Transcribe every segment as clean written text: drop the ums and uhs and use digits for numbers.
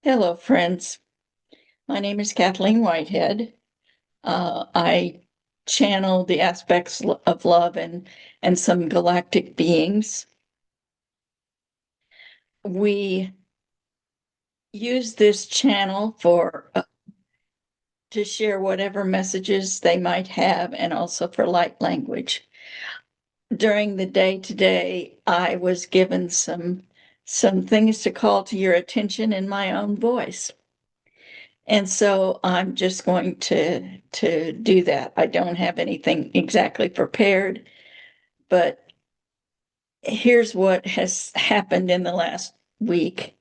Hello, friends. My name is Kathleen Whitehead. I channel the aspects of love and some galactic beings. We use this channel for to share whatever messages they might have, and also for light language. During the day today, I was given some things to call to your attention in my own voice. And so I'm just going to do that. I don't have anything exactly prepared, but here's what has happened in the last week.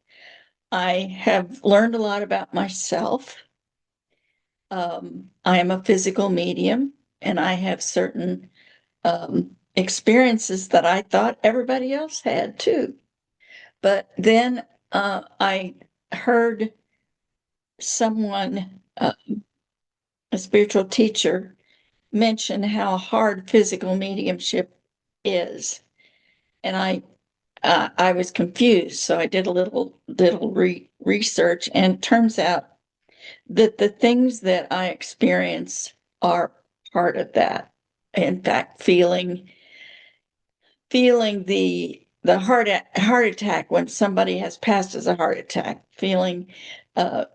I have learned a lot about myself. I am a physical medium, and I have certain experiences that I thought everybody else had too. But then I heard someone, a spiritual teacher, mention how hard physical mediumship is, and I was confused. So I did a little research, and it turns out that the things that I experience are part of that. In fact, feeling the heart attack when somebody has passed as a heart attack, feeling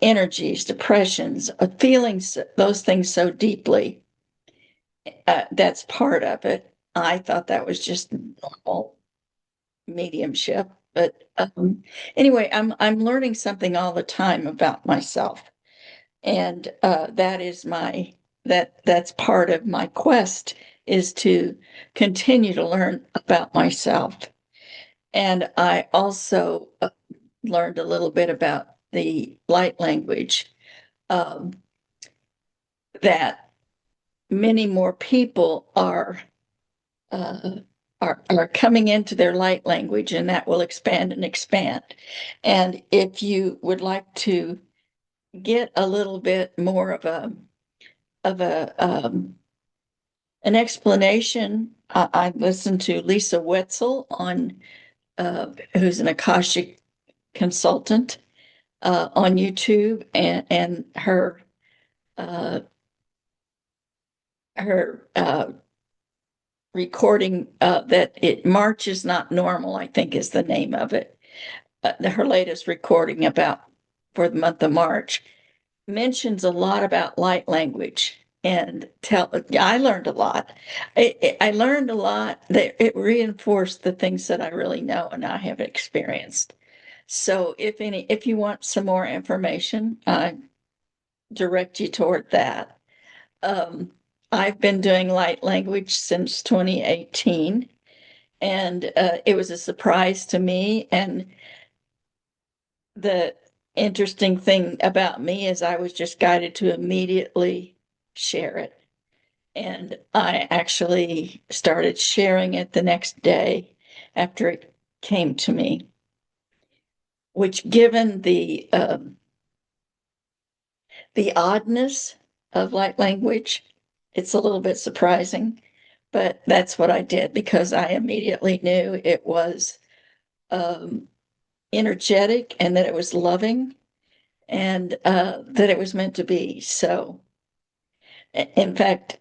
energies, depressions, feelings, those things so deeply, that's part of it. I thought that was just normal mediumship, but anyway, I'm learning something all the time about myself, and that is that's part of my quest, is to continue to learn about myself. And I also learned a little bit about the light language, um, that many more people uh, are coming into their light language, and that will expand and expand. And if you would like to get a little bit more of a an explanation, I listened to Lisa Wetzel on who's an Akashic consultant, on YouTube, and uh, her recording, that it March is not normal, I think is the name of it. Her latest recording about for the month of March mentions a lot about light language, and I learned a lot. I learned a lot that it reinforced the things that I really know and I have experienced. So if you want some more information, I direct you toward that. Um, I've been doing light language since 2018, and it was a surprise to me. And the interesting thing about me is I was just guided to immediately share it. And I actually started sharing it the next day after it came to me, which, given the oddness of light language, it's a little bit surprising. But that's what I did, because I immediately knew it was um, energetic, and that it was loving, and that it was meant to be. So, in fact,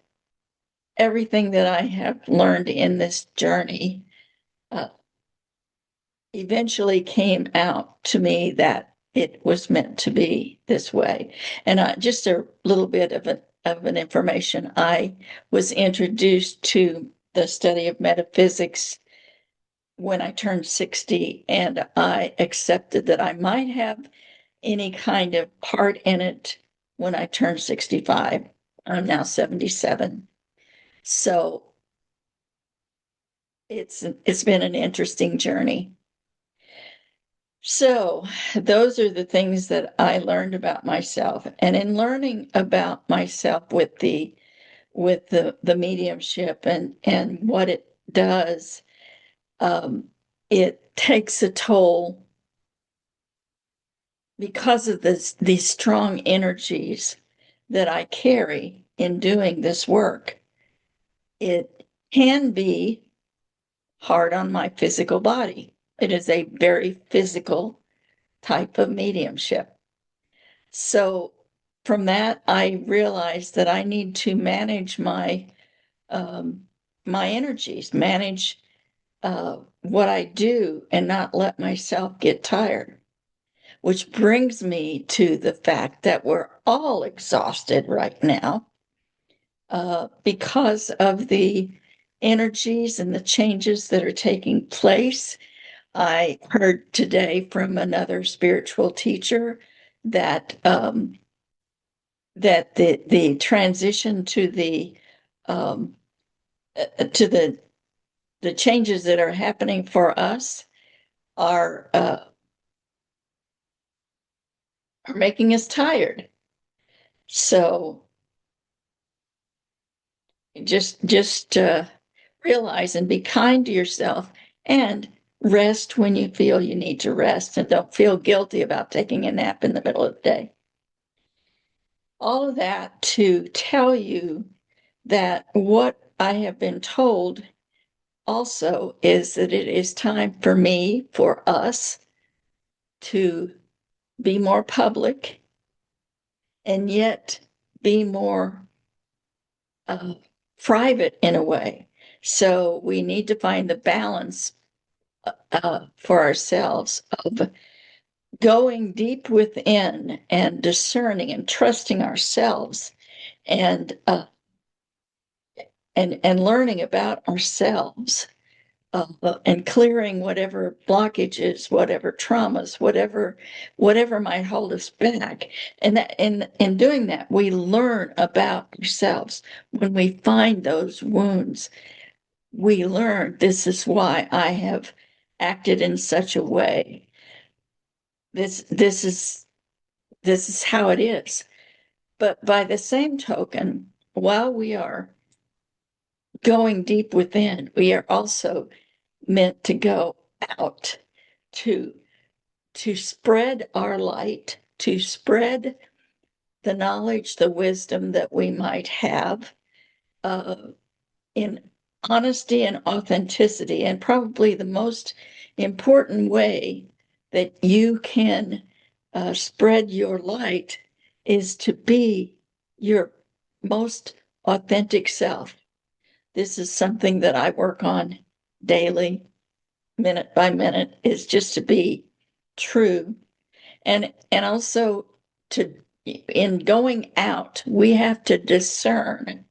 everything that I have learned in this journey uh, eventually came out to me that it was meant to be this way. And just a little bit of an information. I was introduced to the study of metaphysics when I turned 60, and I accepted that I might have any kind of part in it when I turned 65. I'm now 77. So it's been an interesting journey. So those are the things that I learned about myself. And in learning about myself with the mediumship and what it does, it takes a toll because of these strong energies that I carry in doing this work. It can be hard on my physical body. It is a very physical type of mediumship. So from that, I realized that I need to manage um, my energies, manage what I do, and not let myself get tired. Which brings me to the fact that we're all exhausted right now because of the energies and the changes that are taking place. I heard today from another spiritual teacher that that the transition um, to the changes that are happening for us are making us tired. So just realize and be kind to yourself, and rest when you feel you need to rest, and don't feel guilty about taking a nap in the middle of the day. All of that to tell you that what I have been told also is that it is time for me, for us, to be more public and yet be more uh, private in a way. So we need to find the balance for ourselves of going deep within and discerning and trusting ourselves, and and learning about ourselves, and clearing whatever blockages, whatever traumas, whatever might hold us back. And that in doing that, we learn about ourselves. When we find those wounds, we learn, this is why I have acted in such a way. This is how it is. But by the same token, while we are going deep within, we are also meant to go out to spread our light, to spread the knowledge, the wisdom that we might have, uh, in honesty and authenticity. And probably the most important way that you can spread your light is to be your most authentic self. This is something that I work on daily, minute by minute, is just to be true. And also, to in going out, we have to discern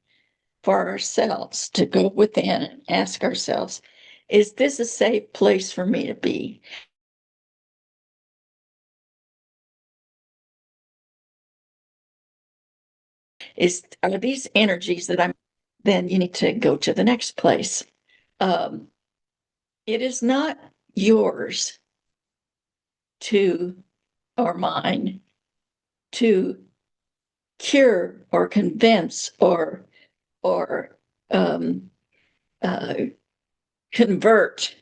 for ourselves, to go within and ask ourselves, is this a safe place for me to be? Are these energies that I'm, then you need to go to the next place. Um, it is not yours to, or mine, to cure or convince or um, uh, convert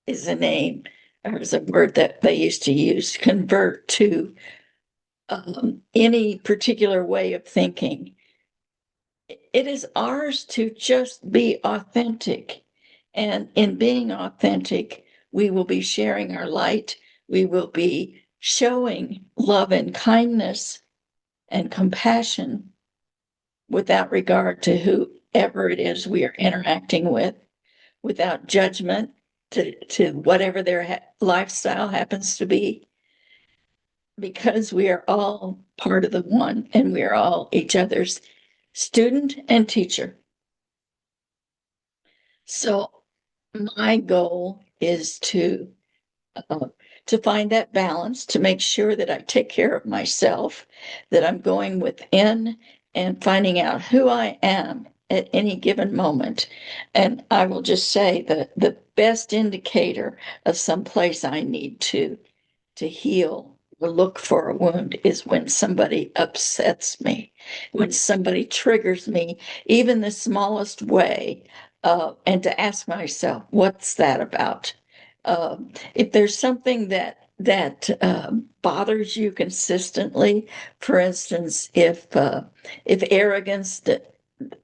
is a name, or is a word that they used to use, convert to any particular way of thinking. It is ours to just be authentic. And in being authentic, we will be sharing our light. We will be showing love and kindness and compassion without regard to whoever it is we are interacting with, without judgment to whatever their lifestyle happens to be, because we are all part of the one, and we are all each other's student and teacher. So my goal is uh, to find that balance, to make sure that I take care of myself, that I'm going within and finding out who I am at any given moment. And I will just say that the best indicator of some place I need to heal or look for a wound is when somebody upsets me, when somebody triggers me, even the smallest way, and to ask myself, what's that about? If there's something that bothers you consistently, for instance, if arrogance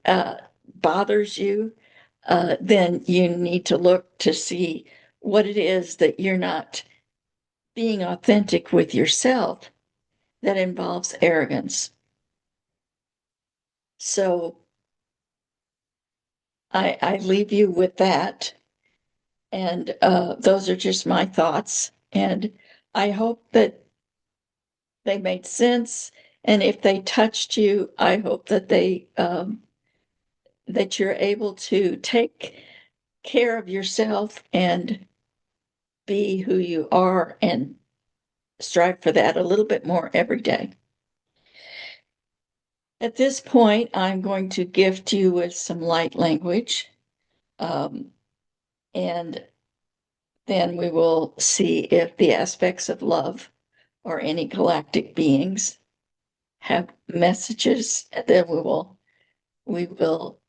uh, bothers you, then you need to look to see what it is that you're not being authentic with yourself. that involves arrogance. So I leave you with that. And those are just my thoughts. And I hope that they made sense. And if they touched you, I hope that that you're able to take care of yourself and be who you are and strive for that a little bit more every day. At this point, I'm going to gift you with some light language. Um, and then we will see if the aspects of love or any galactic beings have messages. And then we will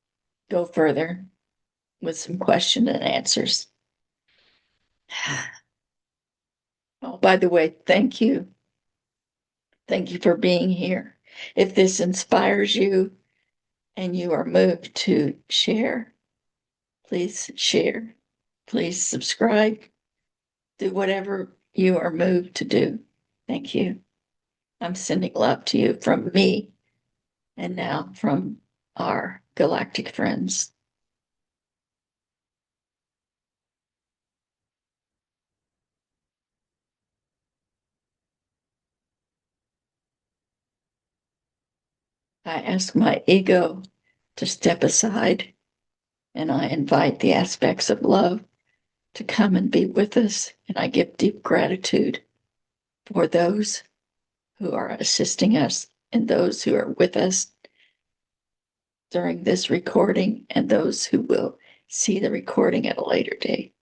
go further with some question and answers. Oh, by the way, thank you. Thank you for being here. If this inspires you and you are moved to share, please share. Please subscribe. Do whatever you are moved to do. Thank you. I'm sending love to you from me and now from our galactic friends. I ask my ego to step aside and I invite the aspects of love to come and be with us. And I give deep gratitude for those who are assisting us and those who are with us during this recording and those who will see the recording at a later date.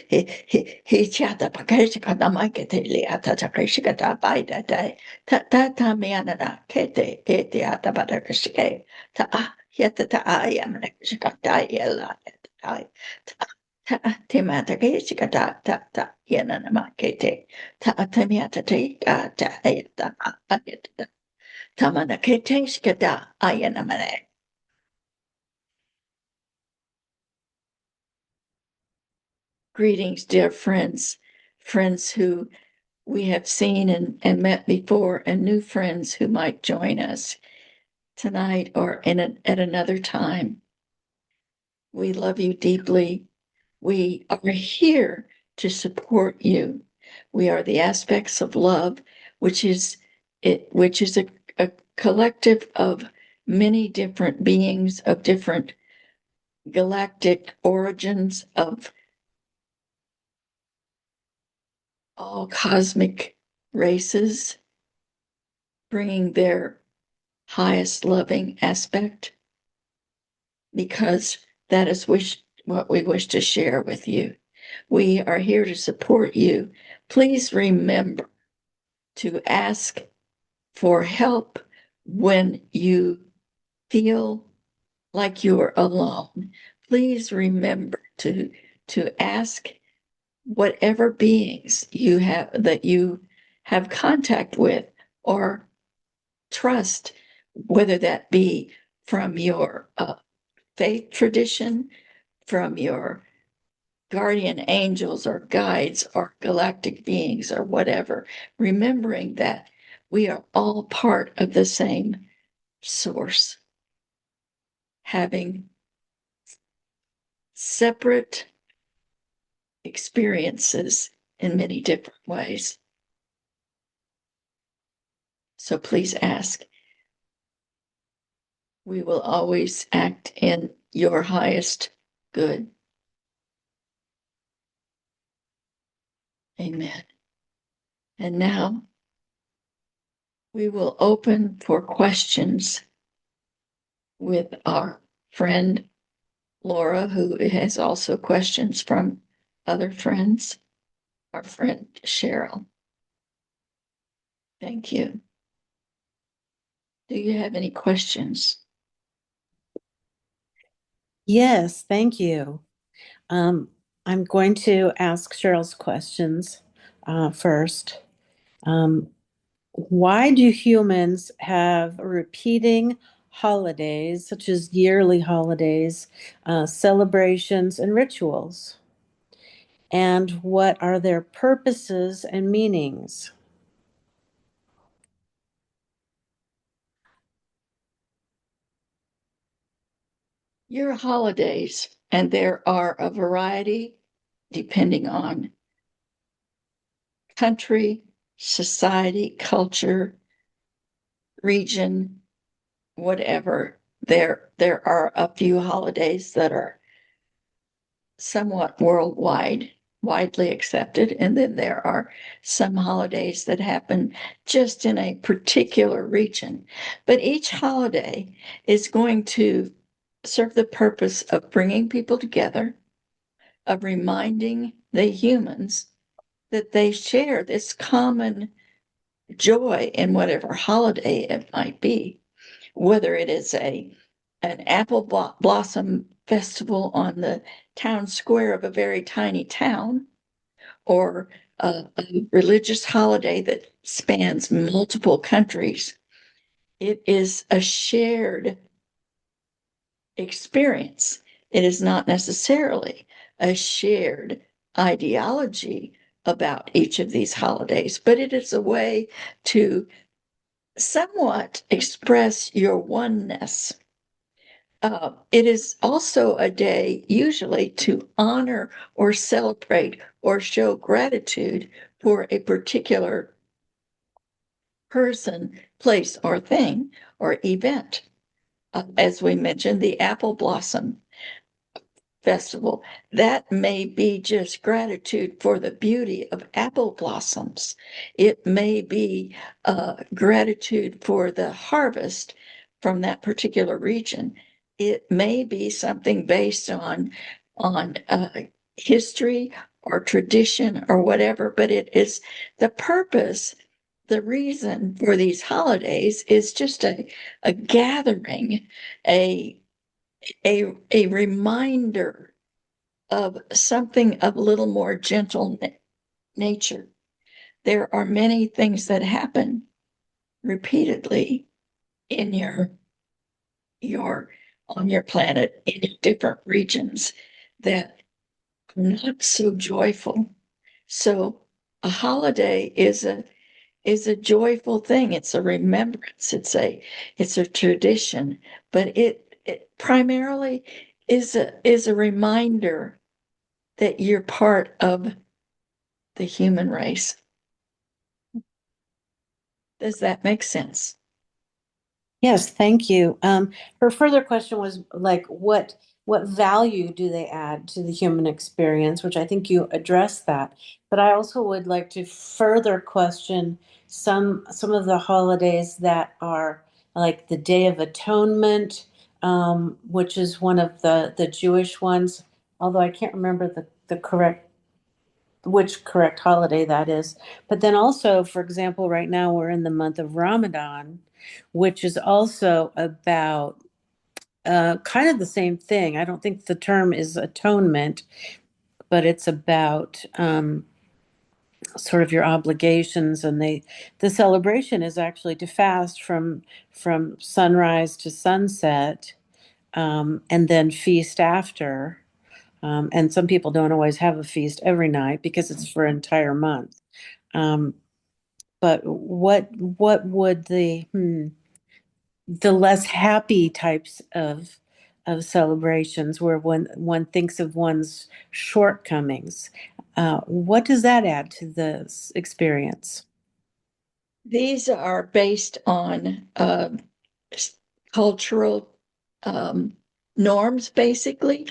He chata pakashika namakete liata takashika ta baida day ta mianana kete etiata badakashike ta yeta ta ayamnakashika ta yela ta ta timata kashika ta yenana makete ta tamiata ta ayata ayata tamana kete shikata ayanamane. Greetings, dear friends, friends who we have seen and met before, and new friends who might join us tonight or at another time. We love you deeply. We are here to support you. We are the aspects of love, which is a collective of many different beings of different galactic origins of all cosmic races, bringing their highest loving aspect, because that is what we wish to share with you. We are here to support you. Please remember to ask for help when you feel like you're alone. Please remember to ask whatever beings you have contact with or trust, whether that be from your faith tradition, from your guardian angels or guides or galactic beings or whatever, remembering that we are all part of the same source, having separate experiences in many different ways. So please ask. We will always act in your highest good. Amen. And now we will open for questions with our friend Laura, who has also questions from other friends, our friend Cheryl. Thank you. Do you have any questions? Yes, thank you. I'm going to ask Cheryl's questions first. Why do humans have repeating holidays, such as yearly holidays, celebrations, and rituals? And what are their purposes and meanings? Your holidays, and there are a variety depending on country, society, culture, region, whatever. There are a few holidays that are somewhat worldwide, widely accepted, and then there are some holidays that happen just in a particular region. But each holiday is going to serve the purpose of bringing people together, of reminding the humans that they share this common joy in whatever holiday it might be, whether it is an apple blossom festival on the town square of a very tiny town, or a religious holiday that spans multiple countries. It is a shared experience. It is not necessarily a shared ideology about each of these holidays, but it is a way to somewhat express your oneness. It is also a day usually to honor or celebrate or show gratitude for a particular person, place, or thing or event. As we mentioned, the apple blossom festival. That may be just gratitude for the beauty of apple blossoms. It may be gratitude for the harvest from that particular region. It may be something based on history or tradition or whatever, but it is the purpose. The reason for these holidays is just a gathering, a a reminder of something of a little more gentle nature. There are many things that happen repeatedly in your on your planet in different regions that are not so joyful. So a holiday is a joyful thing. It's a remembrance. It's a tradition, but it primarily is a reminder that you're part of the human race. Does that make sense? Yes, thank you. Her further question was like, what value do they add to the human experience, which I think you addressed that. But I also would like to further question some of the holidays that are like the Day of Atonement, which is one of the Jewish ones, although I can't remember the correct which correct holiday that is. But then also, for example, right now we're in the month of Ramadan, which is also about kind of the same thing. I don't think the term is atonement, but it's about sort of your obligations, and the celebration is actually to fast from sunrise to sunset, and then feast after. And some people don't always have a feast every night because it's for an entire month. Um, but what would the less happy types of celebrations where one thinks of one's shortcomings, what does that add to the experience? These are based on cultural um, norms, basically,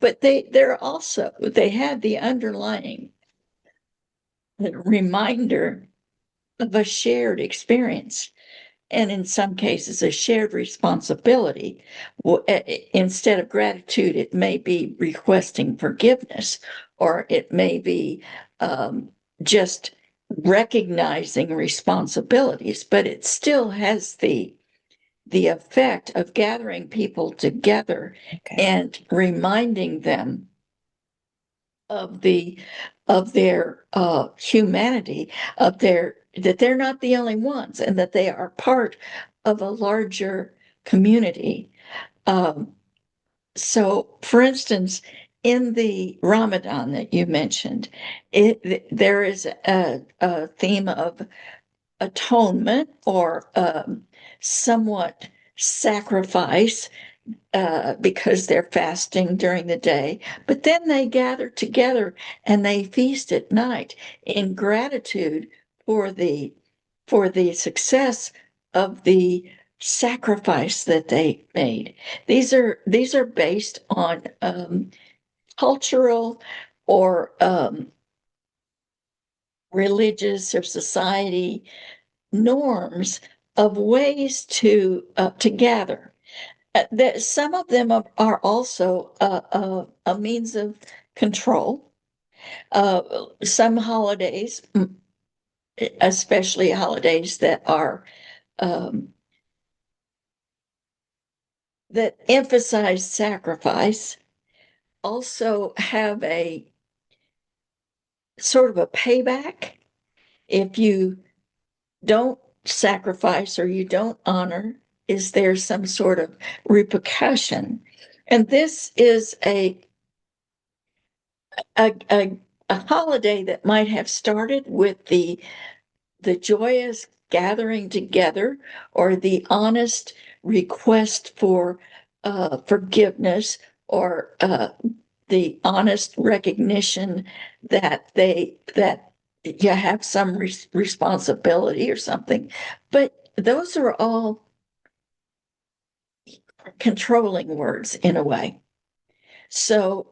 but they have the underlying reminder of a shared experience, and in some cases a shared responsibility. Instead of gratitude, it may be requesting forgiveness, or it may be just recognizing responsibilities, but it still has the effect of gathering people together Okay. and reminding them of the of their humanity, of their that they're not the only ones, and that they are part of a larger community. Um, so, for instance, in the Ramadan that you mentioned, there is a theme of atonement, or somewhat sacrifice, because they're fasting during the day, but then they gather together and they feast at night in gratitude for the success of the sacrifice that they made. These are based on cultural or religious or society norms of ways to gather. That some of them are also a means of control. Some holidays, especially holidays um, that emphasize sacrifice, also have a sort of a payback. If you don't sacrifice or you don't honor, is there some sort of repercussion? And this is a a holiday that might have started with the joyous gathering together, or the honest request for forgiveness, or the honest recognition that you have some responsibility or something. But those are all controlling words in a way. So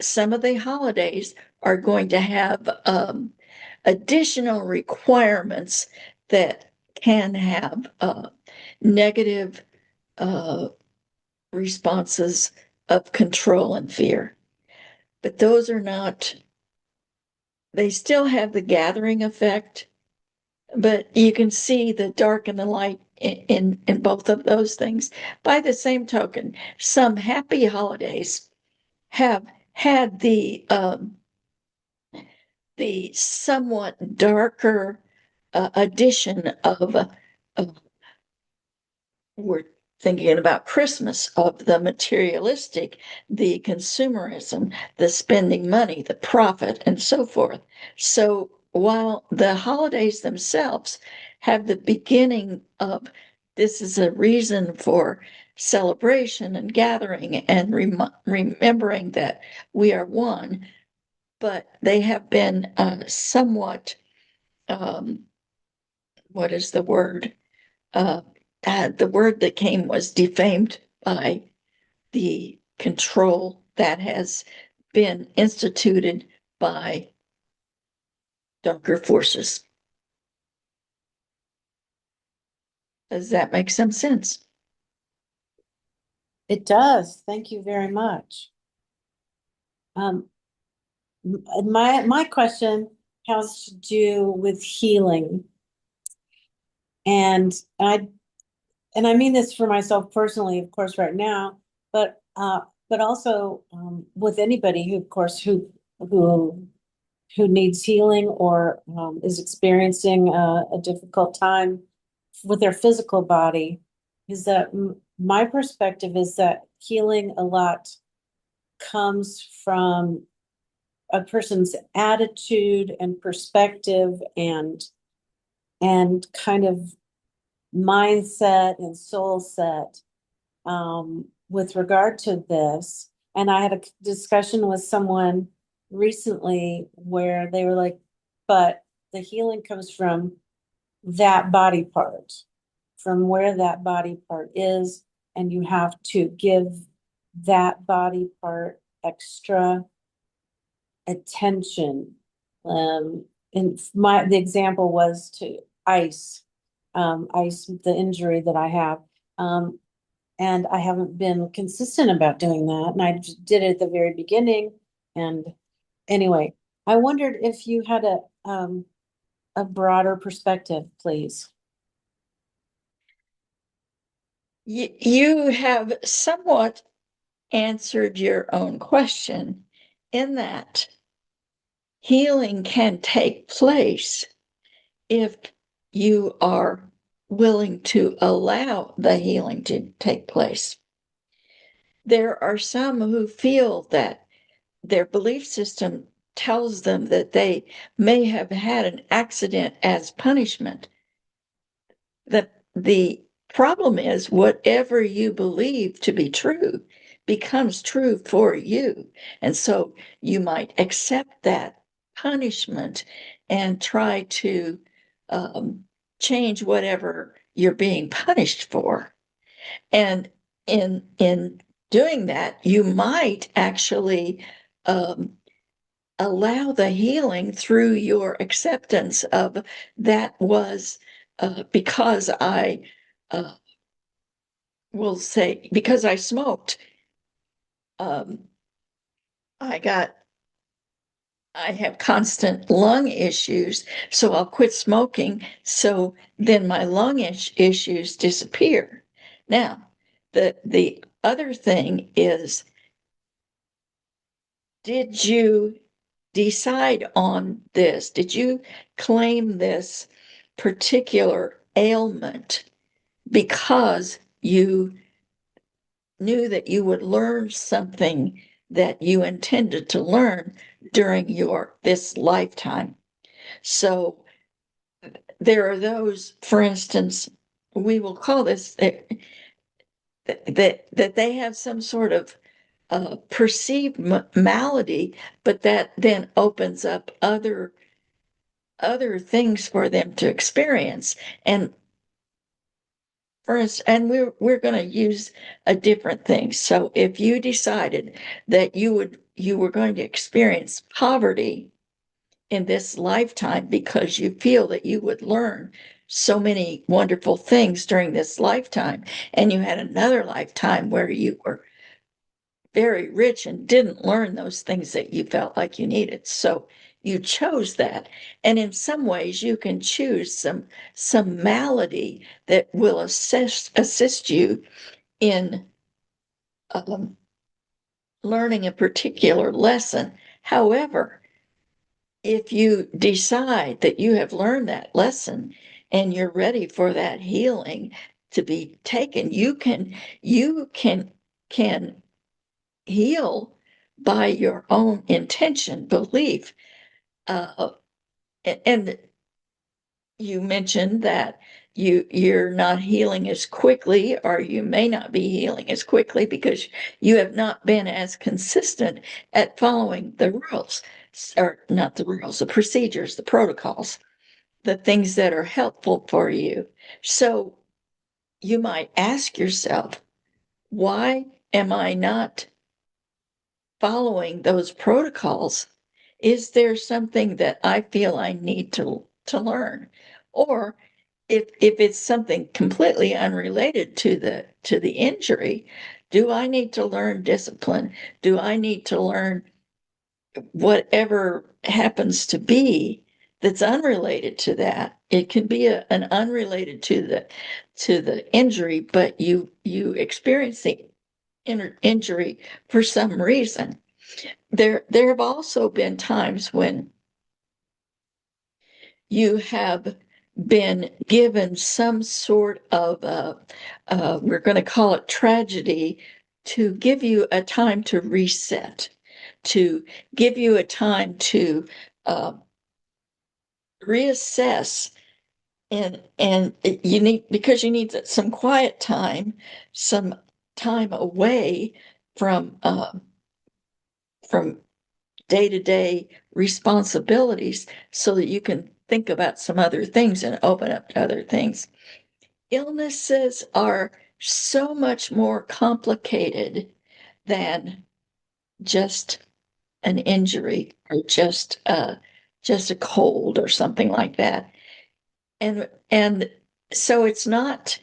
some of the holidays are going to have additional requirements that can have negative uh, responses of control and fear. But those are not, they still have the gathering effect, but you can see the dark and the light in both of those things. By the same token, some happy holidays have had the somewhat darker addition of we're thinking about Christmas, of the materialistic, the consumerism, the spending money, the profit, and so forth. So while the holidays themselves have the beginning of this is a reason for celebration and gathering and remembering that we are one, but they have been somewhat, um, what is the word? Uh, the word that came was defamed by the control that has been instituted by darker forces. Does that make some sense? It does. Thank you very much. My question has to do with healing. And I mean this for myself personally, of course, right now, but also with anybody who, of course, who needs healing, or is experiencing a difficult time with their physical body, is that my perspective is that healing a lot comes from a person's attitude and perspective, and kind of mindset and soul set with regard to this. And I had a discussion with someone recently where they were like, but the healing comes from that body part, from where that body part is, and you have to give that body part extra attention. And the example was to ice, the injury that I have. And I haven't been consistent about doing that. And I did it at the very beginning. And anyway, I wondered if you had a broader perspective, please. You have somewhat answered your own question in that healing can take place if you are willing to allow the healing to take place. There are some who feel that their belief system tells them that they may have had an accident as punishment. The problem is whatever you believe to be true becomes true for you. And so you might accept that punishment and try to change whatever you're being punished for. And in doing that, you might actually um, allow the healing through your acceptance of that was because I uh, will say, because I smoked, um, I got, I have constant lung issues, so I'll quit smoking. So then my lung issues disappear. Now, the other thing is, did you decide on this? Did you claim this particular ailment because you knew that you would learn something that you intended to learn during your this lifetime? So there are those, for instance, we will call this that they have some sort of perceived malady, but that then opens up other things for them to experience. And for instance, and we're going to use a different thing. So if you decided that you were going to experience poverty in this lifetime because you feel that you would learn so many wonderful things during this lifetime, and you had another lifetime where you were very rich and didn't learn those things that you felt like you needed. So you chose that. And in some ways you can choose some malady that will assist you in um, learning a particular lesson. However, if you decide that you have learned that lesson and you're ready for that healing to be taken, you can heal by your own intention, belief. Uh, and you mentioned that you're not healing as quickly, or you may not be healing as quickly because you have not been as consistent at following the rules, or not the rules, the procedures, the protocols, the things that are helpful for you. So you might ask yourself, why am I not following those protocols? Is there something that I feel I need to learn? Or if it's something completely unrelated to the injury, do I need to learn discipline? Do I need to learn whatever happens to be that's unrelated to that? It can be an unrelated to the injury, but you experience the injury for some reason. There have also been times when you have been given some sort of we're going to call it tragedy, to give you a time to reset, to give you a time to uh, reassess, and you need, because you need some quiet time, some time away from day-to-day responsibilities, so that you can think about some other things and open up to other things. Illnesses are so much more complicated than just an injury, or just a cold or something like that. And so it's not,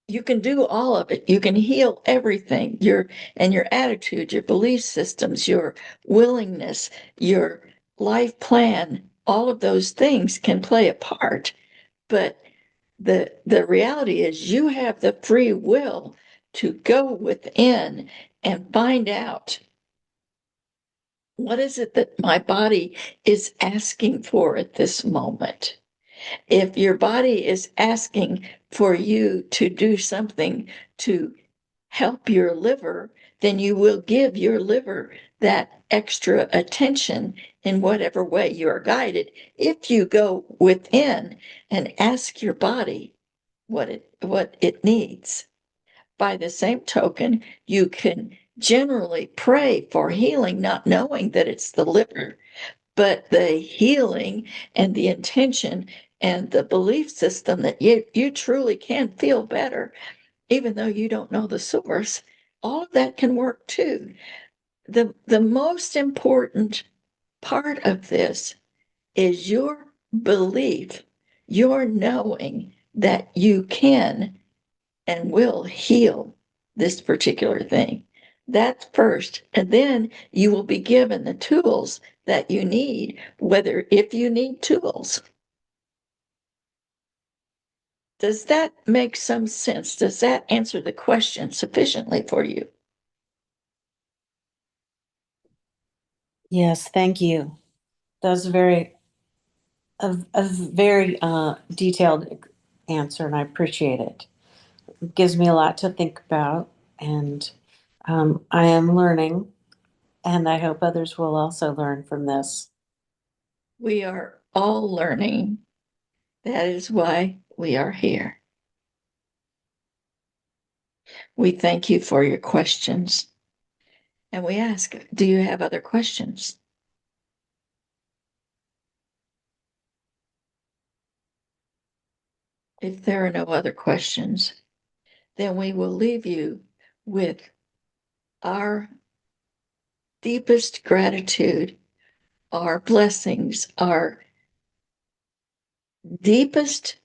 you can do all of it. You can heal everything. Your attitude, your belief systems, your willingness, your life plan, all of those things can play a part. But the reality is you have the free will to go within and find out What is it that my body is asking for at this moment? If your body is asking for you to do something to help your liver, then you will give your liver that extra attention in whatever way you are guided. If you go within and ask your body what it needs. By the same token, you can generally pray for healing, not knowing that it's the liver, but the healing and the intention and the belief system that you truly can feel better, even though you don't know the source. All of that can work too. The most important part of this is your belief, your knowing that you can and will heal this particular thing. That's first. And then you will be given the tools that you need, whether if you need tools. Does that make some sense? Does that answer the question sufficiently for you? Yes, thank you. That was a very detailed answer, and I appreciate it. It gives me a lot to think about, and I am learning, and I hope others will also learn from this. We are all learning. That is why we are here. We thank you for your questions. And we ask, do you have other questions? If there are no other questions, then we will leave you with our deepest gratitude, our blessings, our deepest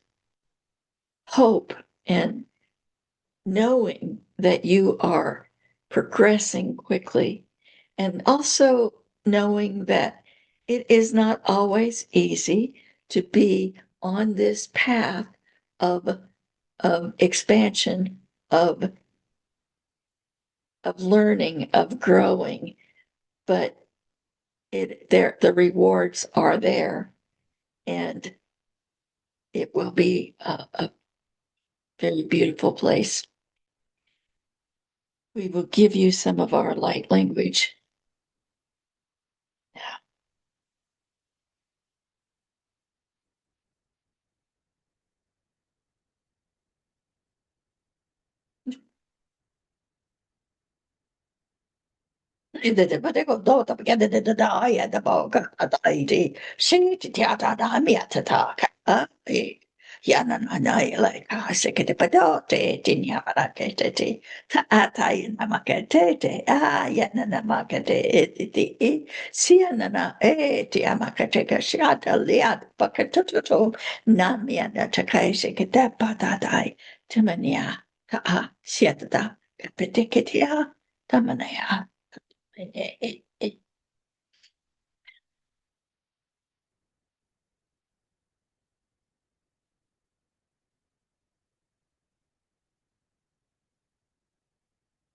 hope, and knowing that you are progressing quickly, and also knowing that it is not always easy to be on this path of, of expansion, of learning, of growing, but the rewards are there, and it will be a very beautiful place. We will give you some of our light language. Tamania,